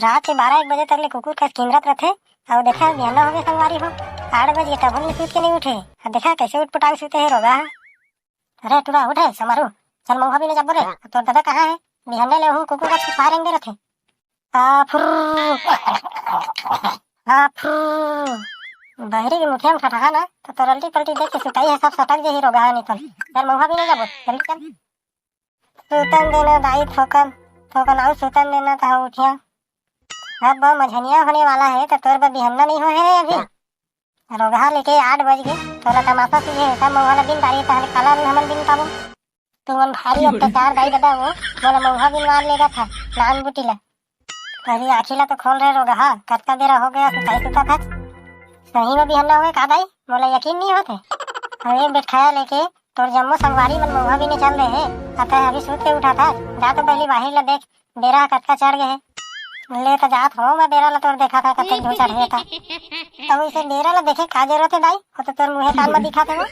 रात के 12-1 बजे तक ले कुकुर कस किंदरत रथे और देखा बिहाना हो गए संगवारी हो 8 बजे तब हम सूत के नहीं उठे। देखा कैसे उठपटांग सूते है रोगा। अरे टूरा उठे समारू चल मऊहा भी ने जब रे तो दादा कहाँ है बिहाने ले हूँ कुकुर का छुपारेंगे रथे बहरी की मुठिया में ठठा ना तो तरल्टी पलटी देख के सुताई है सब सटक जे ही रोगा है निकल चल मऊहा भी ने जब जल्दी चल सुतन देना दाई थोकन थोकन आउ सुतन देना था उठिया अब मझनिया होने वाला है तो तोर बिहन्ना नहीं हो है अभी रोगा लेके 8 बज गए तोला तमाशा सीधे सब मऊहा दिन दारी तहले काला भी हमन दिन पाबो तू मन भारी अत्याचार दाई दादा वो मोला मऊहा दिन मार लेगा था नान बुटीला पहले आखिला तो खोल रहे रोगा कतका बेरा हो गया सुताई सुता था सही में बिहन्ना हो गए का दाई मोला यकीन नहीं होते अरे बैठाया लेके तोर जम्मो संगवारी मन मऊहा भी नहीं चल रहे है अतः अभी सूत के उठा था जा तो पहले बाहर ला देख बेरा कतका चढ़ गए ले तो जात हो मैं बेरा ला तोर देखा था कतक दो चढ़े था अब इसे बेरा ला देखे का जरूरत है दाई हो तो तोर मुँहे कान में दिखा था वो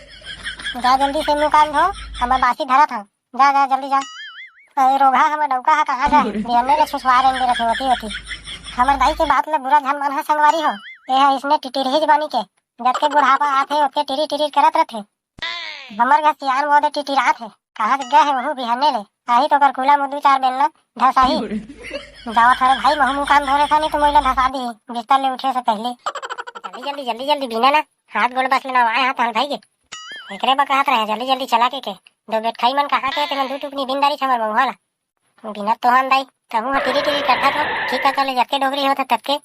जा जल्दी से मुँह कान धो हमार बासी धरा था जा जा जल्दी जा अरे रोगा हमार डौका है कहाँ जाए बिहन्ने ले छुछवा रेंगे रखे होती होती हमार दाई के बात ले बुरा झन मन है संगवारी हो ये है इसने टिटिरही जबानी के जब के बुढ़ापा आते ओके टिरी टिरी करत रहते हमर घर सियान वो दे टिटिरात है कहाँ से गए है वहू बिहन्ने ले आही तो कर कुला मुदू 4 बेलना धसाही जावा थारे भाई महू मुँह कान धोरे था नहीं तो मोइला धसा दी बिस्तर ले उठे से पहले जल्दी जल्दी जल्दी जल्दी बिना ना हाथ गोल बस लेना आए हाथ भाई के एकरे बा कहत रहे जल्दी जल्दी चला के दो बेट खाई मन कहाँ के तेमन 2 टुकनी बिंदारी छमर मऊहा ला बिना तो हम दाई तहू ह टिरी टिरी करता तो ठीक कर ले जबके डोगरी होता तबके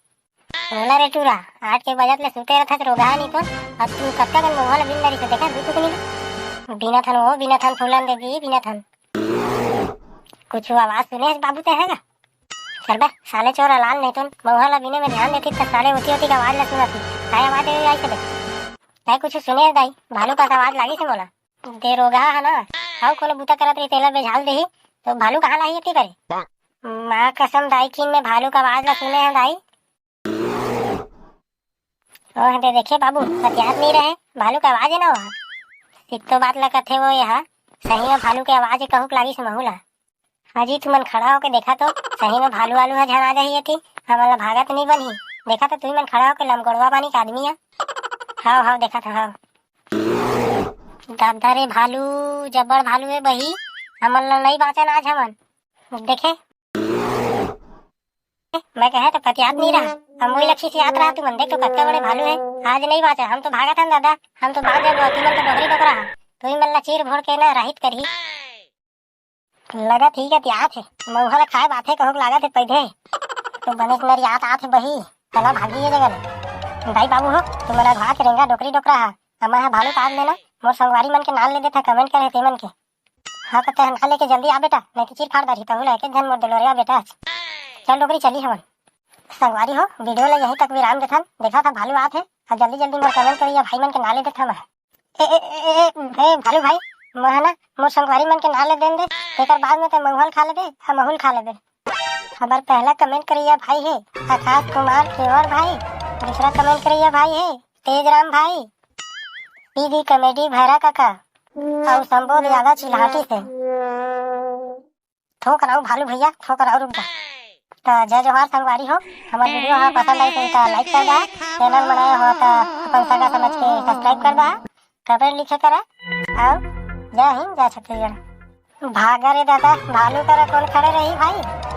बोला रे टूरा 8 के बजत ले सुते रहता तो रोगा नहीं तो अब तू कतका गन मऊहा ला बिंदारी से देखा 2 टुकनी बिना थन वो बिना थन फूलन देगी बिना थन कुछ आवाज सुने बाबू ते हैगा चल बे साले चोरा लाल नहीं तो मऊहा ला बिने में ध्यान देती तो साले होती होती का आवाज ला सुनाती काय आवाज आई से काय कुछ सुने दाई भालू का आवाज लागी से मोला दे रोगा है ना हाउ कोनो बुता करत रही तेला बेझाल देही तो भालू कहाँ लाई होती करे माँ कसम दाई की मैं भालू का आवाज ला सुने हैं दाई ओह दे देखे बाबू याद नहीं रहे भालू का आवाज है ना वहाँ एक तो बात लगा थे वो यहाँ सही में भालू के आवाज कहूक लागी से महूला हाजी तुमन खड़ा होके देखा तो सही में भालू वालू है झन आ जाही थी हमारा भागत नहीं बनी देखा तो तुम मन खड़ा होके लमगोड़वा बानी का आदमी है हाँ हाँ देखा था हाँ दादा रे भालू जब्बर भालू है बही हमन ला नहीं बाँचन आज हमन देखे मैं कहे तो पति याद नहीं रहा हम वही लक्ष्य से याद रहा तुमन देख तो कत्ते बड़े भालू है आज नहीं बाँचा हम तो भागा था दादा हम तो भाग जाए तुमन तो डोगरी डोकरा तो ही मन चीर भोर के ना राहित करी लगा ठीक है त्याग है मऊहा ला खाए बात है कहूँ लगा थे पैदे तो बने मेरी याद आत बही चला भागी ये जगह भाई बाबू हो तुम मेरा भाग रेंगा डोकरी डोकरा है हमारे यहाँ भालू काट लेना मोर संगवारी मन के नाल ले देता कमेंट करे ते मन के हाँ तो तहन लेके जल्दी आ बेटा नहीं तो चीर फाड़ दारी तो लेके धन मोर डलोरिया बेटा चल डोकरी चली हमन संगवारी हो वीडियो ला यहीं तक विराम देथन देखा था भालू आत है और जल्दी जल्दी मोर कमेंट करिए भाई मन के नाले देता मैं ए भालू भाई मैं ना मोर संगवारी मन के नाले देन दे तेकर बाद में तो महुल खा लेबे हम महुल खा लेबे हमार पहला कमेंट करिए भाई है आकाश कुमार केवर भाई दूसरा कमेंट करिए भाई है तेजराम भाई पीडी कॉमेडी भैरा काका और संबोध यादव चिल्हाटी से ठोक रहा हूँ भालू भैया ठोक रहा हूँ रुक जा तो जय जोहार संगवारी हो हमारे वीडियो हाँ पसंद आई तो लाइक कर दा चैनल बनाया हो तो अपन सगा समझ के सब्सक्राइब कर दा कमेंट लिखे करा और जय हिंद जय छत्तीसगढ़ भागा रे दादा भालू करा कौन खड़े रही भाई।